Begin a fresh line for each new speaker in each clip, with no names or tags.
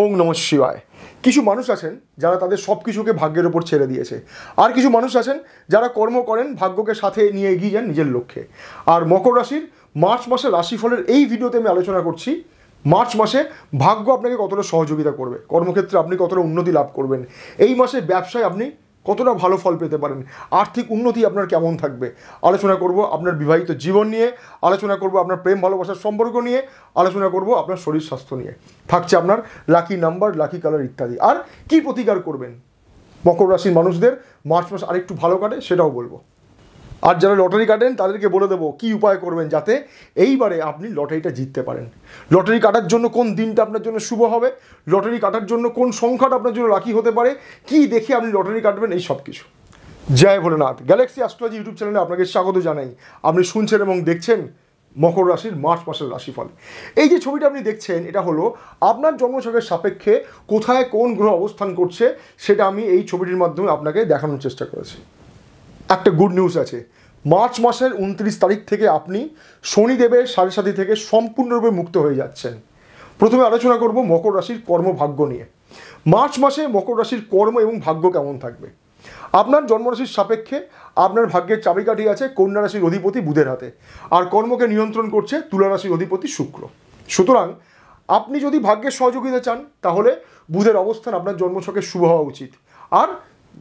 ওং নমঃ শিবায়। কিছু মানুষ আছেন যারা তাদের সব কিছুকে ভাগ্যের ওপর ছেড়ে দিয়েছে, আর কিছু মানুষ আছেন যারা কর্ম করেন ভাগ্যকে সাথে নিয়ে এগিয়ে যান নিজের লক্ষ্যে। আর মকর রাশির মার্চ মাসের রাশিফলের এই ভিডিওতে আমি আলোচনা করছি মার্চ মাসে ভাগ্য আপনাকে কতটা সহযোগিতা করবে, কর্মক্ষেত্রে আপনি কতটা উন্নতি লাভ করবেন, এই মাসে ব্যবসায় আপনি কতটা ভালো ফল পেতে পারেন, আর্থিক উন্নতি আপনার কেমন থাকবে। আলোচনা করব আপনার বিবাহিত জীবন নিয়ে, আলোচনা করব আপনার প্রেম ভালোবাসার সম্পর্ক নিয়ে, আলোচনা করব আপনার শরীর স্বাস্থ্য নিয়ে, থাকছে আপনার লাকি নাম্বার, লাকি কালার ইত্যাদি। আর কি প্রতিকার করবেন মকর রাশির মানুষদের মার্চ মাস আরেকটু ভালো কাটে সেটাও বলবো। আর যারা লটারি কাটেন তাদেরকে বলে দেবো কী উপায় করবেন যাতে এইবারে আপনি লটারিটা জিততে পারেন। লটারি কাটার জন্য কোন দিনটা আপনার জন্য শুভ হবে, লটারি কাটার জন্য কোন সংখ্যাটা আপনার জন্য লাকি হতে পারে, কি দেখে আপনি লটারি কাটবেন, এই সব কিছু। জয় ভোলেনাথ। গ্যালাক্সি অ্যাস্ট্রোলজি ইউটিউব চ্যানেলে আপনাকে স্বাগত জানাই। আপনি শুনছেন এবং দেখছেন মকর রাশির মার্চ মাসের রাশিফল। এই যে ছবিটা আপনি দেখছেন এটা হলো আপনার জন্মছকের সাপেক্ষে কোথায় কোন গ্রহ অবস্থান করছে সেটা আমি এই ছবিটির মাধ্যমে আপনাকে দেখানোর চেষ্টা করেছি। একটা গুড নিউজ আছে, মার্চ মাসের 29 তারিখ থেকে আপনি শনিদেবের সাড়ে থেকে সম্পূর্ণরূপে মুক্ত হয়ে যাচ্ছেন। প্রথমে আলোচনা করব মকর রাশির কর্মভাগ্য নিয়ে। মার্চ মাসে মকর রাশির কর্ম এবং ভাগ্য কেমন থাকবে। আপনার জন্মরাশির সাপেক্ষে আপনার ভাগ্যের চাবিকাঠি আছে কন্যা রাশির অধিপতি বুধের হাতে, আর কর্মকে নিয়ন্ত্রণ করছে তুলা রাশির অধিপতি শুক্র। সুতরাং আপনি যদি ভাগ্যের সহযোগিতা চান তাহলে বুধের অবস্থান আপনার জন্মছকে শুভ হওয়া উচিত, আর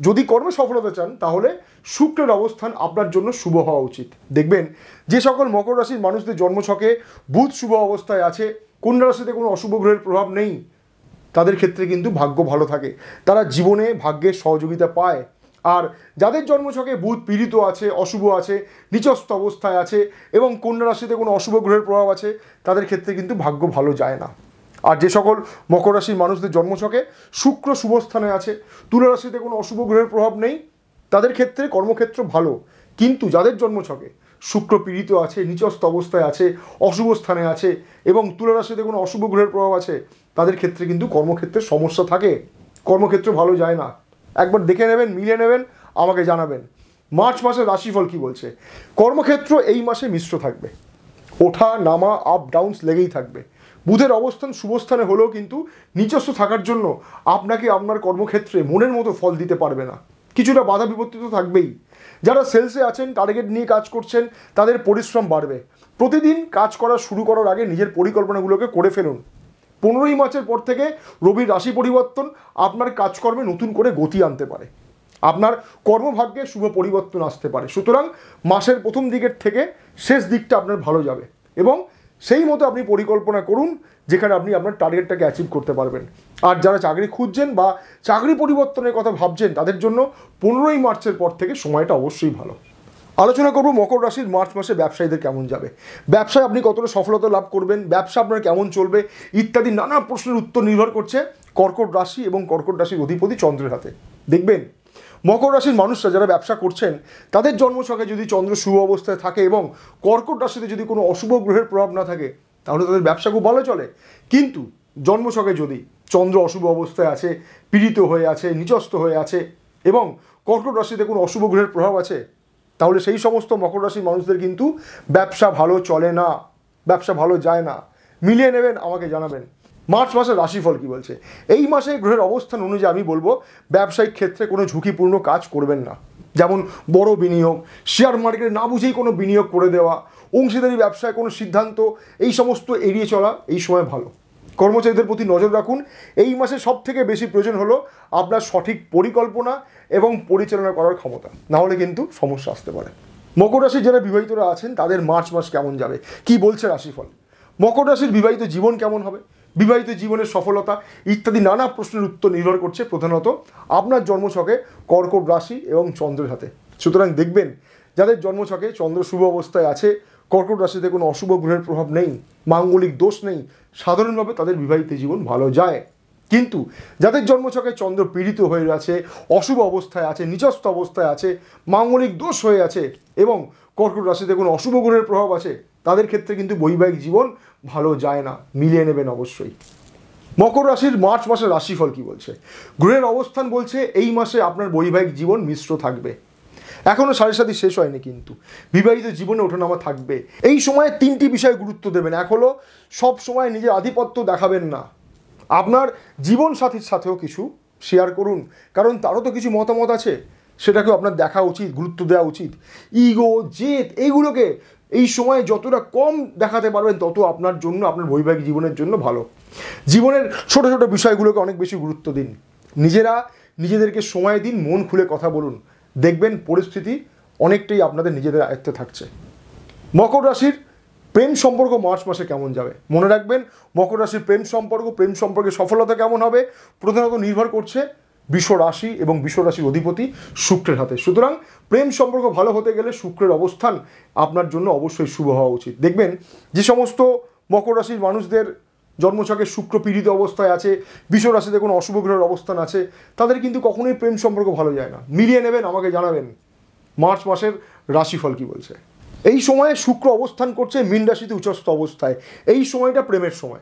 যদি কর্মে সফলতা চান তাহলে শুক্রের অবস্থান আপনার জন্য শুভ হওয়া উচিত। দেখবেন যে সকল মকর রাশির মানুষদের জন্মছকে বুধ শুভ অবস্থায় আছে, কন্যা রাশিতে কোনো অশুভ গ্রহের প্রভাব নেই, তাদের ক্ষেত্রে কিন্তু ভাগ্য ভালো থাকে, তারা জীবনে ভাগ্যের সহযোগিতা পায়। আর যাদের জন্মছকে বুধ পীড়িত আছে, অশুভ আছে, নিচস্থ অবস্থায় আছে এবং কন্যা রাশিতে কোনো অশুভ গ্রহের প্রভাব আছে, তাদের ক্ষেত্রে কিন্তু ভাগ্য ভালো যায় না। আর যে সকল মকর রাশির মানুষদের জন্মছকে শুক্র শুভস্থানে আছে, তুলা রাশিতে কোনো অশুভ গ্রহের প্রভাব নেই, তাদের ক্ষেত্রে কর্মক্ষেত্র ভালো। কিন্তু যাদের জন্মছকে শুক্র পীড়িত আছে, নিচস্থ অবস্থায় আছে, অশুভ স্থানে আছে এবং তুলা রাশিতে কোনো অশুভ গ্রহের প্রভাব আছে, তাদের ক্ষেত্রে কিন্তু কর্মক্ষেত্রে সমস্যা থাকে, কর্মক্ষেত্র ভালো যায় না। একবার দেখে নেবেন, মিলিয়ে নেবেন, আমাকে জানাবেন মার্চ মাসের রাশিফল কি বলছে। কর্মক্ষেত্র এই মাসে মিশ্র থাকবে, ওঠা নামা আপ ডাউনস লেগেই থাকবে। বুধের অবস্থান শুভস্থানে হলেও কিন্তু নিচস্থ থাকার জন্য আপনাকে আপনার কর্মক্ষেত্রে মনের মতো ফল দিতে পারবে না, কিছুটা বাধা বিপত্তি তো থাকবেই। যারা সেলসে আছেন, টার্গেট নিয়ে কাজ করছেন, তাদের পরিশ্রম বাড়বে। প্রতিদিন কাজ করা শুরু করার আগে নিজের পরিকল্পনাগুলোকে করে ফেলুন। 15ই মার্চের পর থেকে রবির রাশি পরিবর্তন আপনার কাজকর্মে নতুন করে গতি আনতে পারে, আপনার কর্মভাগ্যে শুভ পরিবর্তন আসতে পারে। সুতরাং মাসের প্রথম দিকের থেকে শেষ দিকটা আপনার ভালো যাবে এবং সেই মতো আপনি পরিকল্পনা করুন যেখানে আপনি আপনার টার্গেটটাকে অ্যাচিভ করতে পারবেন। আর যারা চাকরি খুঁজছেন বা চাকরি পরিবর্তনের কথা ভাবছেন তাদের জন্য 15ই মার্চের পর থেকে সময়টা অবশ্যই ভালো। আলোচনা করব মকর রাশির মার্চ মাসে ব্যবসায়ীদের কেমন যাবে, ব্যবসায় আপনি কতটা সফলতা লাভ করবেন, ব্যবসা আপনার কেমন চলবে ইত্যাদি নানা প্রশ্নের উত্তর নির্ভর করছে কর্কট রাশি এবং কর্কট রাশির অধিপতি চন্দ্রের হাতে। দেখবেন মকর রাশির মানুষরা যারা ব্যবসা করছেন তাদের জন্মছকে যদি চন্দ্র শুভ অবস্থায় থাকে এবং কর্কট রাশিতে যদি কোনো অশুভ গ্রহের প্রভাব না থাকে তাহলে তাদের ব্যবসা খুব ভালো চলে। কিন্তু জন্মছকে যদি চন্দ্র অশুভ অবস্থায় আছে, পীড়িত হয়ে আছে, নিচস্থ হয়ে আছে এবং কর্কট রাশিতে কোনো অশুভ গ্রহের প্রভাব আছে, তাহলে সেই সমস্ত মকর রাশির মানুষদের কিন্তু ব্যবসা ভালো চলে না, ব্যবসা ভালো যায় না। মিলিয়ে নেবেন, আমাকে জানাবেন মার্চ মাসের রাশিফল কি বলছে। এই মাসে গ্রহের অবস্থান অনুযায়ী আমি বলবো ব্যবসায়িক ক্ষেত্রে কোনো ঝুঁকিপূর্ণ কাজ করবেন না, যেমন বড় বিনিয়োগ, শেয়ার মার্কেটে না বুঝেই কোনো বিনিয়োগ করে দেওয়া, অংশীদারি ব্যবসায় কোনো সিদ্ধান্ত, এই সমস্ত এড়িয়ে চলা এই সময় ভালো। কর্মচারীদের প্রতি নজর রাখুন। এই মাসে সব থেকে বেশি প্রয়োজন হলো আপনার সঠিক পরিকল্পনা এবং পরিচালনা করার ক্ষমতা, না হলে কিন্তু সমস্যা আসতে পারে। মকর রাশির যারা বিবাহিতরা আছেন তাদের মার্চ মাস কেমন যাবে, কি বলছে রাশিফল। মকর রাশির বিবাহিত জীবন কেমন হবে, বিবাহিত জীবনের সফলতা ইত্যাদি নানা প্রশ্নের উত্তর নির্ভর করছে প্রধানত আপনার জন্মছকে কর্কট রাশি এবং চন্দ্রের হাতে। সুতরাং দেখবেন যাদের জন্মছকে চন্দ্র শুভ অবস্থায় আছে, কর্কট রাশিতে কোনো অশুভ গ্রহের প্রভাব নেই, মাঙ্গলিক দোষ নেই, সাধারণভাবে তাদের বিবাহিত জীবন ভালো যায়। কিন্তু যাদের জন্মছকে চন্দ্র পীড়িত হয়ে আছে, অশুভ অবস্থায় আছে, নিচস্থ অবস্থায় আছে, মাঙ্গলিক দোষ হয়ে আছে এবং কর্কট রাশিতে কোনো অশুভ গ্রহের প্রভাব আছে, তাদের ক্ষেত্রে কিন্তু বৈবাহিক জীবন ভালো যায় না। মিলিয়ে নেবেন অবশ্যই। মকর রাশির মার্চ মাসের রাশিফল কি বলছে। গ্রহের অবস্থান বলছে এই মাসে আপনার বৈবাহিক জীবন মিশ্র থাকবে। এখনও সাড়ে শেষ হয়নি, কিন্তু বিবাহিত জীবনে ওঠানামা থাকবে। এই সময়ে 3টি বিষয়ে গুরুত্ব দেবেন। এক হলো সব সময় নিজের আধিপত্য দেখাবেন না, আপনার জীবনসাথীর সাথেও কিছু শেয়ার করুন, কারণ তারও তো কিছু মতামত আছে, সেটাকেও আপনার দেখা উচিত, গুরুত্ব দেওয়া উচিত। ইগো, জেদ, এইগুলোকে এই সময়ে যতটা কম দেখাতে পারবেন তত আপনার জন্য, আপনার বৈবাহিক জীবনের জন্য ভালো। জীবনের ছোট ছোট বিষয়গুলোকে অনেক বেশি গুরুত্ব দিন, নিজেদেরকে সময় দিন, মন খুলে কথা বলুন, দেখবেন পরিস্থিতি অনেকটাই আপনাদের নিজেদের আয়ত্তে থাকছে। মকর রাশির প্রেম সম্পর্ক মার্চ মাসে কেমন যাবে মনে রাখবেন, মকর রাশির প্রেম সম্পর্কে সফলতা কেমন হবে প্রধানত নির্ভর করছে বৃষ রাশি এবং বৃষ রাশির অধিপতি শুক্রের হাতে। সুতরাং প্রেম সম্পর্ক ভালো হতে গেলে শুক্রের অবস্থান আপনার জন্য অবশ্যই শুভ হওয়া উচিত। দেখবেন যে সমস্ত মকর রাশির মানুষদের জন্মছকে শুক্র পীড়িত অবস্থায় আছে, বৃষ রাশিতে কোনো অশুভ গ্রহের অবস্থান আছে, তাদের কিন্তু কখনোই প্রেম সম্পর্ক ভালো যায় না। মিলিয়ে নেবেন, আমাকে জানাবেন মার্চ মাসের রাশিফল কি বলছে। এই সময়ে শুক্র অবস্থান করছে মীন রাশিতে উচ্চস্থ অবস্থায়। এই সময়টা প্রেমের সময়।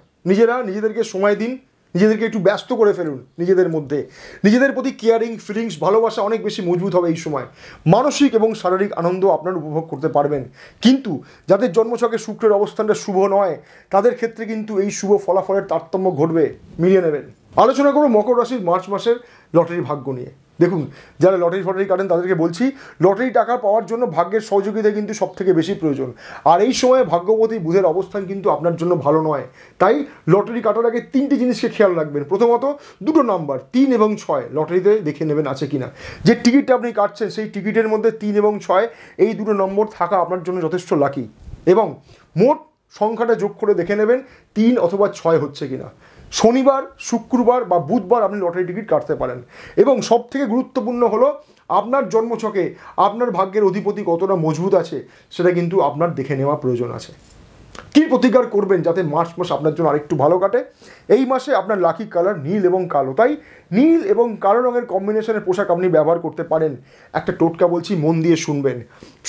নিজেদেরকে সময় দিন, নিজেদেরকে একটু ব্যস্ত করে ফেলুন নিজেদের মধ্যে, নিজেদের প্রতি কেয়ারিং ফিলিংস, ভালোবাসা অনেক বেশি মজবুত হবে এই সময়। মানসিক এবং শারীরিক আনন্দ আপনার উপভোগ করতে পারবেন। কিন্তু যাদের জন্মছকে শুক্রের অবস্থানটা শুভ নয়, তাদের ক্ষেত্রে কিন্তু এই শুভ ফলাফলের তারতম্য ঘটবে, মিলিয়ে নেবেন। আলোচনা করব মকর রাশির মার্চ মাসের লটারির ভাগ্য নিয়ে। দেখুন, যারা লটারি কাটেন তাদেরকে বলছি, লটারি টাকা পাওয়ার জন্য ভাগ্যের সহযোগিতা কিন্তু সবথেকে বেশি প্রয়োজন। আর এই সময়ে ভাগ্যবতী বুধের অবস্থান কিন্তু আপনার জন্য ভালো নয়। তাই লটারি কাটার আগে 3টি জিনিসকে খেয়াল রাখবেন। প্রথমত, 2টো নাম্বার 3 এবং 6 লটারিতে দেখে নেবেন আছে কিনা। যে টিকিটটা আপনি কাটছেন সেই টিকিটের মধ্যে 3 এবং 6 এই 2টো নম্বর থাকা আপনার জন্য যথেষ্ট লাকি। এবং মোট সংখ্যাটা যোগ করে দেখে নেবেন 3 অথবা 6 হচ্ছে কিনা। শনিবার, শুক্রবার বা বুধবার আপনি লটারি টিকিট কাটতে পারেন। এবং সব থেকে গুরুত্বপূর্ণ হলো আপনার জন্মছকে আপনার ভাগ্যের অধিপতি কতটা মজবুত আছে সেটা কিন্তু আপনার দেখে নেওয়া প্রয়োজন আছে। কী প্রতিকার করবেন যাতে মার্চ মাস আপনার জন্য আরেকটু ভালো কাটে? এই মাসে আপনার লাকি কালার নীল এবং কালো, তাই নীল এবং কালো রঙের কম্বিনেশনের পোশাক আপনি ব্যবহার করতে পারেন। একটা টোটকা বলছি, মন দিয়ে শুনবেন।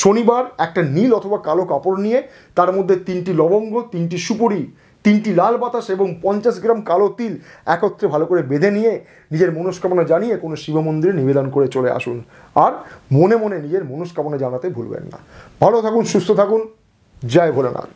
শনিবার একটা নীল অথবা কালো কাপড় নিয়ে তার মধ্যে 3টি লবঙ্গ, 3টি সুপুরি, 3টি লাল বাতাস এবং 50 গ্রাম কালো তিল একত্রে ভালো করে বেঁধে নিয়ে নিজের মনস্কামনা জানিয়ে কোনো শিব মন্দিরে নিবেদন করে চলে আসুন। আর মনে মনে নিজের মনস্কামনা জানাতে ভুলবেন না। ভালো থাকুন, সুস্থ থাকুন, জয় ভোলেনাথ।